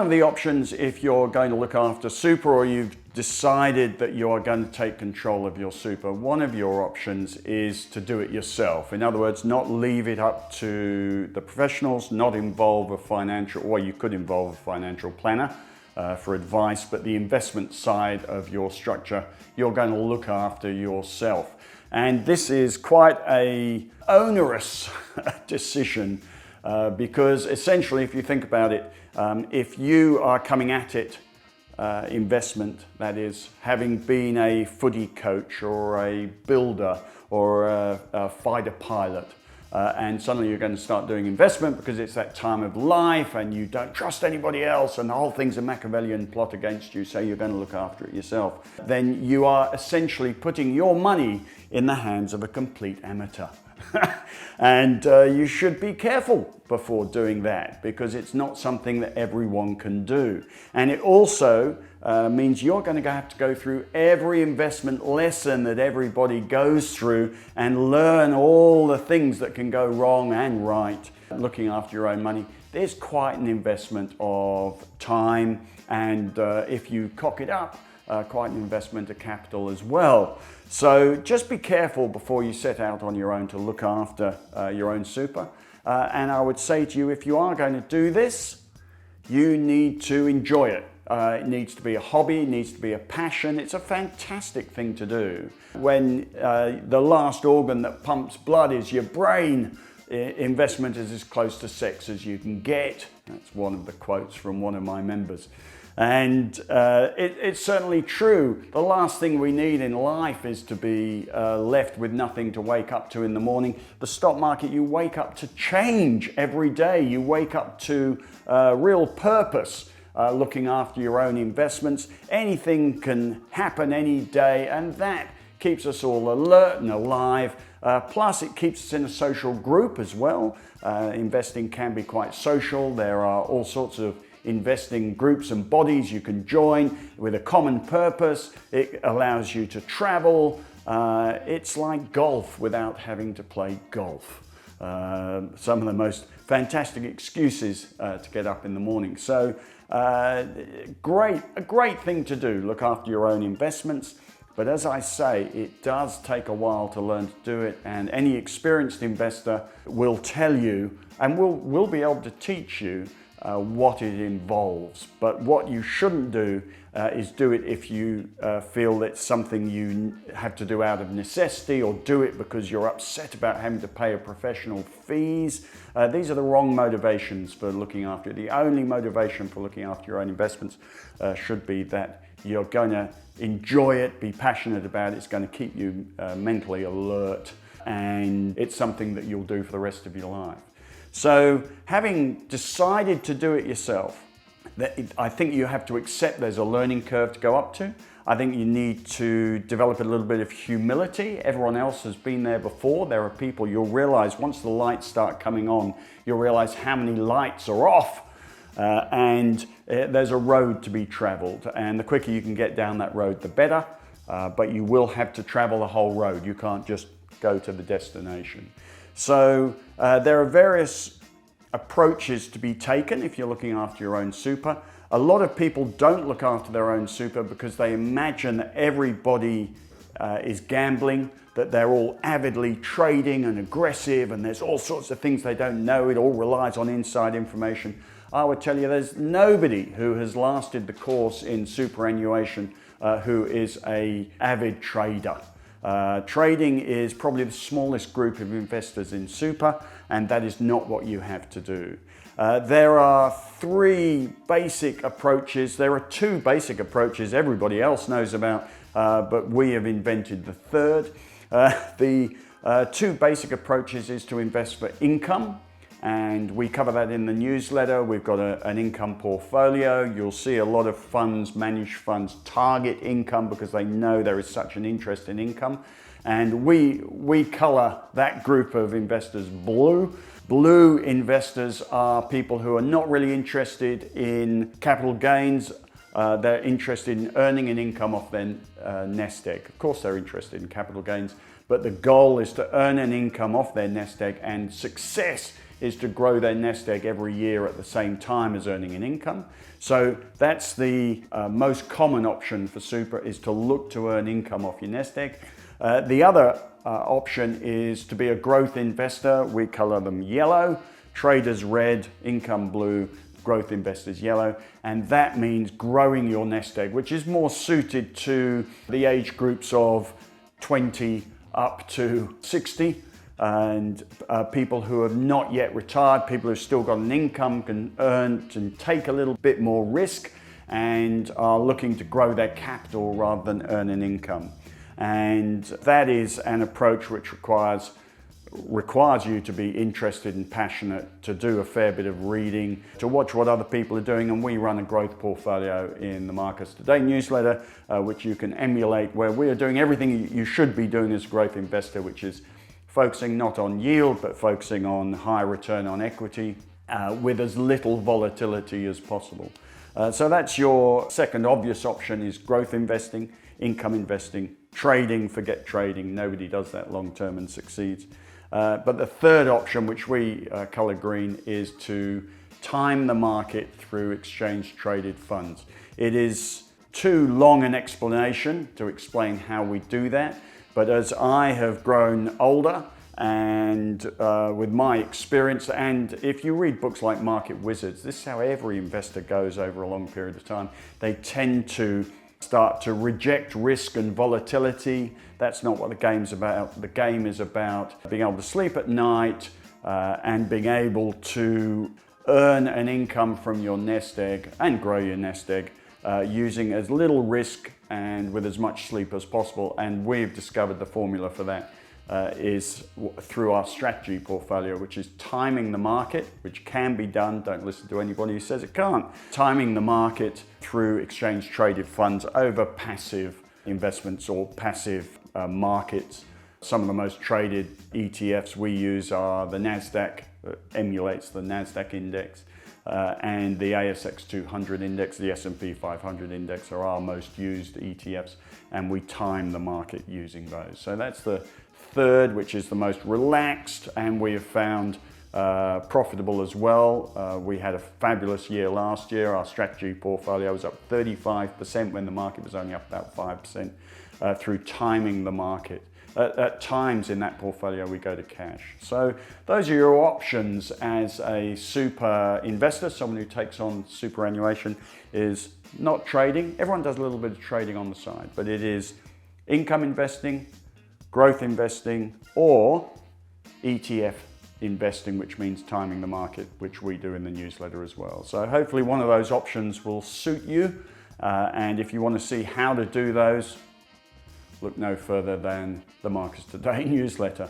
of the options, if you're going to look after super or you've decided that you are going to take control of your super, one of your options is to do it yourself. In other words, not leave it up to the professionals, not involve a financial, or you could involve a financial planner for advice, but the investment side of your structure, you're going to look after yourself. And this is quite an onerous decision because essentially, if you think about it, if you are coming at it investment, that is, having been a footy coach or a builder or a fighter pilot, and suddenly you're going to start doing investment because it's that time of life and you don't trust anybody else and the whole thing's a Machiavellian plot against you, so you're going to look after it yourself, then you are essentially putting your money in the hands of a complete amateur. And you should be careful before doing that because it's not something that everyone can do. And it also means you're going to have to go through every investment lesson that everybody goes through and learn all the things that can go wrong and right looking after your own money. There's quite an investment of time, and if you cock it up, quite an investment of capital as well. So just be careful before you set out on your own to look after your own super. And I would say to you, if you are going to do this, you need to enjoy it. It needs to be a hobby, it needs to be a passion. It's a fantastic thing to do. When the last organ that pumps blood is your brain, investment is as close to sex as you can get. That's one of the quotes from one of my members. And it's certainly true. The last thing we need in life is to be left with nothing to wake up to in the morning. The stock market, you wake up to change every day. You wake up to real purpose, looking after your own investments. Anything can happen any day, and that keeps us all alert and alive. Plus, it keeps us in a social group as well. Investing can be quite social. There are all sorts of investing groups and bodies you can join with a common purpose. It allows you to travel. It's like golf without having to play golf. Some of the most fantastic excuses to get up in the morning. So a great thing to do, look after your own investments. But as I say, it does take a while to learn to do it, and any experienced investor will tell you and will be able to teach you what it involves. But what you shouldn't do is do it if you feel it's something you have to do out of necessity, or do it because you're upset about having to pay a professional fees. These are the wrong motivations for looking after it. The only motivation for looking after your own investments should be that you're going to enjoy it, be passionate about it. It's going to keep you mentally alert, and it's something that you'll do for the rest of your life. So having decided to do it yourself, I think you have to accept there's a learning curve to go up to. I think you need to develop a little bit of humility. Everyone else has been there before. There are people, you'll realize once the lights start coming on, you'll realize how many lights are off. And there's a road to be traveled, and the quicker you can get down that road, the better. But you will have to travel the whole road. You can't just go to the destination. So there are various approaches to be taken if you're looking after your own super. A lot of people don't look after their own super because they imagine that everybody is gambling, that they're all avidly trading and aggressive, and there's all sorts of things they don't know. It all relies on inside information. I would tell you there's nobody who has lasted the course in superannuation who is an avid trader. Trading is probably the smallest group of investors in super, and that is not what you have to do. There are three basic approaches. There are two basic approaches everybody else knows about, but we have invented the third. The two basic approaches is to invest for income, and we cover that in the newsletter. We've got an income portfolio. You'll see a lot of funds, managed funds, target income because they know there is such an interest in income. And we color that group of investors blue. Blue investors are people who are not really interested in capital gains. They're interested in earning an income off their nest egg. Of course, they're interested in capital gains, but the goal is to earn an income off their nest egg, and success is to grow their nest egg every year at the same time as earning an income. So that's the most common option for super, is to look to earn income off your nest egg. The other option is to be a growth investor. We color them yellow, traders red, income blue, growth investors yellow, and that means growing your nest egg, which is more suited to the age groups of 20 up to 60, and people who have not yet retired, people who've still got an income, can earn and take a little bit more risk and are looking to grow their capital rather than earn an income. And that is an approach which requires you to be interested and passionate, to do a fair bit of reading, to watch what other people are doing. And we run a growth portfolio in the Markets Today newsletter, which you can emulate, where we are doing everything you should be doing as a growth investor, which is focusing not on yield, but focusing on high return on equity with as little volatility as possible. So that's your second obvious option, is growth investing, income investing. Trading, forget trading. Nobody does that long term and succeeds. But the third option, which we color green, is to time the market through exchange traded funds. It is too long an explanation to explain how we do that. But as I have grown older, and with my experience, and if you read books like Market Wizards, this is how every investor goes over a long period of time. They tend to start to reject risk and volatility. That's not what the game's about. The game is about being able to sleep at night and being able to earn an income from your nest egg and grow your nest egg using as little risk and with as much sleep as possible. And we've discovered the formula for that is through our strategy portfolio, which is timing the market, which can be done. Don't listen to anybody who says it can't. Timing the market through exchange traded funds over passive investments or passive markets. Some of the most traded ETFs we use are the NASDAQ, emulates the NASDAQ index, and the ASX 200 index, the S&P 500 index are our most used ETFs, and we time the market using those. So that's the third, which is the most relaxed, and we have found profitable as well. We had a fabulous year last year. Our strategy portfolio was up 35% when the market was only up about 5% through timing the market. At times in that portfolio we go to cash. So those are your options as a super investor, someone who takes on superannuation. Is not trading. Everyone does a little bit of trading on the side, but it is income investing, growth investing, or ETF investing, which means timing the market, which we do in the newsletter as well. So hopefully one of those options will suit you. And if you want to see how to do those, look no further than the Markets Today newsletter.